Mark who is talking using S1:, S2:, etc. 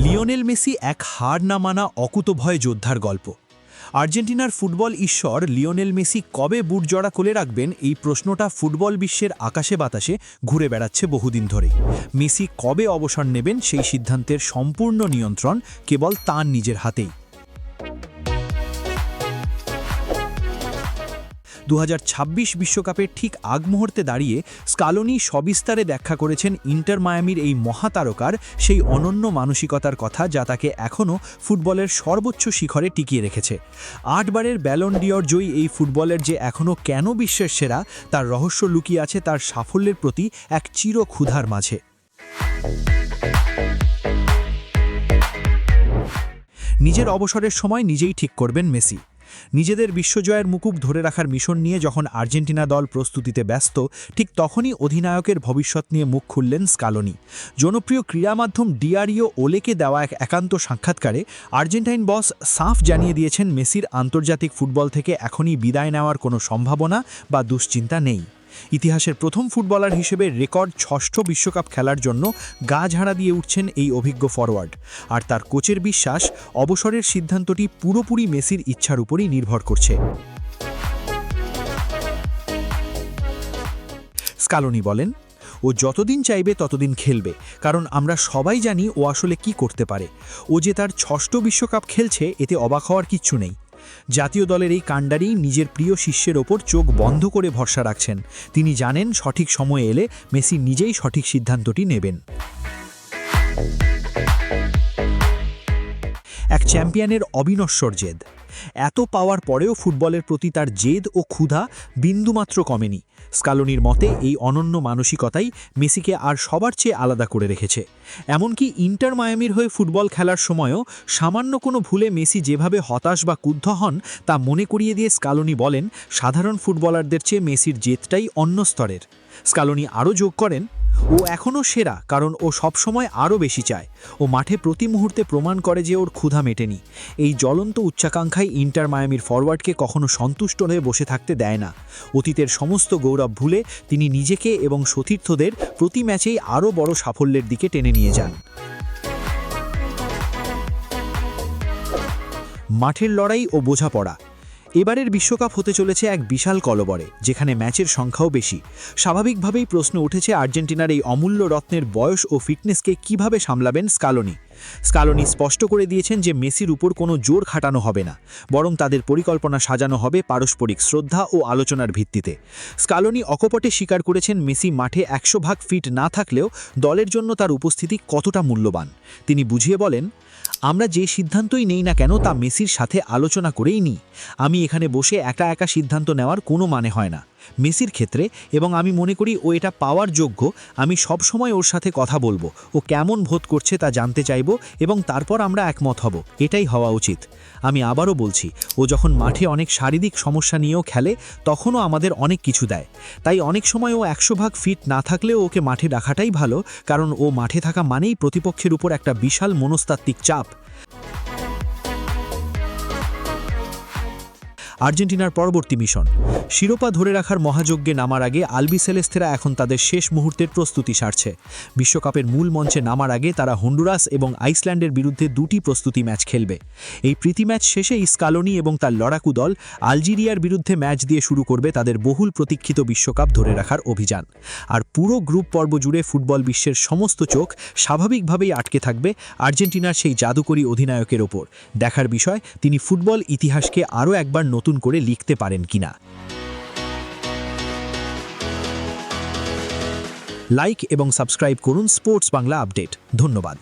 S1: Lionel Messi এক হার না মানা অকুতোভয় যোদ্ধার গল্প। আর্জেন্টিনার ফুটবল ঈশ্বর লিওনেল মেসি কবে বুটজোড়া কোলে রাখবেন, এই প্রশ্নটা ফুটবল বিশ্বের আকাশে বাতাসে ঘুরে বেড়াচ্ছে বহুদিন ধরেই। মেসি কবে অবসর নেবেন সেই সিদ্ধান্তের সম্পূর্ণ নিয়ন্ত্রণ কেবল তাঁর নিজের হাতেই। 2026 বিশ্বকাপের ঠিক আগ মুহূর্তে দাঁড়িয়ে স্কালোনি সবিস্তারে ব্যাখ্যা করেছেন ইন্টার মায়ামির এই মহাতারকার সেই অনন্য মানসিকতার কথা, যা তাকে এখনও ফুটবলের সর্বোচ্চ শিখরে টিকিয়ে রেখেছে। 8 বারের ব্যালন ডিওর জয়ী এই ফুটবলের যে এখনও কেন বিশ্বের সেরা, তার রহস্য লুকিয়ে আছে তার সাফল্যের প্রতি এক চিরক্ষুধার মাঝে। নিজের অবসরের সময় নিজেই ঠিক করবেন মেসি। নিজেদের বিশ্বজয়ের মুকুট ধরে রাখার মিশন নিয়ে যখন আর্জেন্টিনা দল প্রস্তুতিতে ব্যস্ত, ঠিক তখনই অধিনায়কের ভবিষ্যৎ নিয়ে মুখ খুললেন স্কালোনি। জনপ্রিয় ক্রীড়া মাধ্যম ডিয়ারিও ওলেকে দেওয়া এক একান্ত সাক্ষাৎকারে আর্জেন্টাইন বস সাফ জানিয়ে দিয়েছেন, মেসির আন্তর্জাতিক ফুটবল থেকে এখনই বিদায় নেওয়ার কোনো সম্ভাবনা বা দুশ্চিন্তা নেই। ইতিহাসের প্রথম ফুটবলার হিসেবে রেকর্ড 6ষ্ঠ বিশ্বকাপ খেলার জন্য গা ঝাড়া দিয়ে উঠছেন এই অভিজ্ঞ ফরওয়ার্ড। আর তার কোচের বিশ্বাস, অবসরের সিদ্ধান্তটি পুরোপুরি মেসির ইচ্ছার উপরই নির্ভর করছে। স্কালোনি বলেন, ও যতদিন চাইবে ততদিন খেলবে, কারণ আমরা সবাই জানি ও আসলে কি করতে পারে। ও যে তার 6ষ্ঠ বিশ্বকাপ খেলছে, এতে অবাক হওয়ার কিচ্ছু নেই। জাতীয় দলের এই কাণ্ডারি নিজের প্রিয় শিষ্যের ওপর চোখ বন্ধ করে ভরসা রাখছেন। তিনি জানেন সঠিক সময় এলে মেসি নিজেই সঠিক সিদ্ধান্তটি নেবেন। এক চ্যাম্পিয়নের অবিনশ্বর জেদ। এত পাওয়ার পরেও ফুটবলের প্রতি তার জেদ ও ক্ষুধা বিন্দুমাত্র কমেনি। স্কালোনির মতে এই অনন্য মানসিকতাই মেসিকে আর সবার চেয়ে আলাদা করে রেখেছে। এমনকি ইন্টার মায়ামির হয়ে ফুটবল খেলার সময়ও সামান্য কোনো ভুলে মেসি যেভাবে হতাশ বা ক্রুদ্ধ হন, তা মনে করিয়ে দিয়ে স্কালোনি বলেন, সাধারণ ফুটবলারদের চেয়ে মেসির জেদটাই অন্য স্তরের। স্কালোনি আরও যোগ করেন, ও এখনও সেরা, কারণ ও সবসময় আরও বেশি চায়। ও মাঠে প্রতি মুহূর্তে প্রমাণ করে যে ওর ক্ষুধা মেটেনি। এই জ্বলন্ত উচ্চাকাঙ্ক্ষায় ইন্টার মায়ামির ফরওয়ার্ডকে কখনো সন্তুষ্ট হয়ে বসে থাকতে দেয় না। অতীতের সমস্ত গৌরব ভুলে তিনি নিজেকে এবং সতীর্থদের প্রতি ম্যাচেই আরও বড় সাফল্যের দিকে টেনে নিয়ে যান। মাঠের লড়াই ও বোঝাপড়া। এবারের বিশ্বকাপ হতে চলেছে এক বিশাল কলবরে, যেখানে ম্যাচের সংখ্যাও বেশি। স্বাভাবিকভাবেই প্রশ্ন উঠেছে আর্জেন্টিনার এই অমূল্য রত্নের বয়স ও ফিটনেসকে কিভাবে সামলাবেন স্কালোনি। স্কালোনি স্পষ্ট করে দিয়েছেন যে মেসির উপর কোনো জোর খাটানো হবে না, বরং তাদের পরিকল্পনা সাজানো হবে পারস্পরিক শ্রদ্ধা ও আলোচনার ভিত্তিতে। স্কালোনি অকপটে স্বীকার করেছেন, মেসি মাঠে 100% ফিট না থাকলেও দলের জন্য তার উপস্থিতি কতটা মূল্যবান। তিনি বুঝিয়ে বলেন, আমরা যে সিদ্ধান্তই নেই না কেন তা মেসির সাথে আলোচনা করেই নিই। আমি এখানে বসে একা একা সিদ্ধান্ত নেওয়ার কোনো মানে হয় না। মেসির ক্ষেত্রে, এবং আমি মনে করি ও এটা পাওয়ার যোগ্য, আমি সব সময় ওর সাথে কথা বলবো, ও কেমন বোধ করছে তা জানতে চাইব এবং তারপর আমরা একমত হব। এটাই হওয়া উচিত। আমি আবারও বলছি, ও যখন মাঠে অনেক শারীরিক সমস্যা নিয়েও খেলে, তখনও আমাদের অনেক কিছু দেয়। তাই অনেক সময় ও 100% ফিট না থাকলেও ওকে মাঠে রাখাটাই ভালো, কারণ ও মাঠে থাকা মানেই প্রতিপক্ষের উপর একটা বিশাল মনস্তাত্ত্বিক চাপ। আর্জেন্টিনার পরবর্তী মিশন। শিরোপা ধরে রাখার মহাযজ্ঞে নামার আগে আলবিসেলেস্তেরা এখন তাদের শেষ মুহূর্তের প্রস্তুতি সারছে। বিশ্বকাপের মূল মঞ্চে নামার আগে তারা হন্ডুরাস এবং আইসল্যান্ডের বিরুদ্ধে 2টি প্রস্তুতি ম্যাচ খেলবে। এই প্রীতি ম্যাচ শেষে স্কালোনি এবং তার লড়াকু দল আলজেরিয়ার বিরুদ্ধে ম্যাচ দিয়ে শুরু করবে তাদের বহুল প্রতীক্ষিত বিশ্বকাপ ধরে রাখার অভিযান। আর পুরো গ্রুপ পর্ব জুড়ে ফুটবল বিশ্বের সমস্ত চোখ স্বাভাবিকভাবেই আটকে থাকবে আর্জেন্টিনার সেই জাদুকরী অধিনায়কের ওপর। দেখার বিষয়, তিনি ফুটবল ইতিহাসকে আরও একবার নতুন করে লিখতে পারেন কিনা। লাইক এবং সাবস্ক্রাইব করুন স্পোর্টস বাংলা আপডেট। ধন্যবাদ।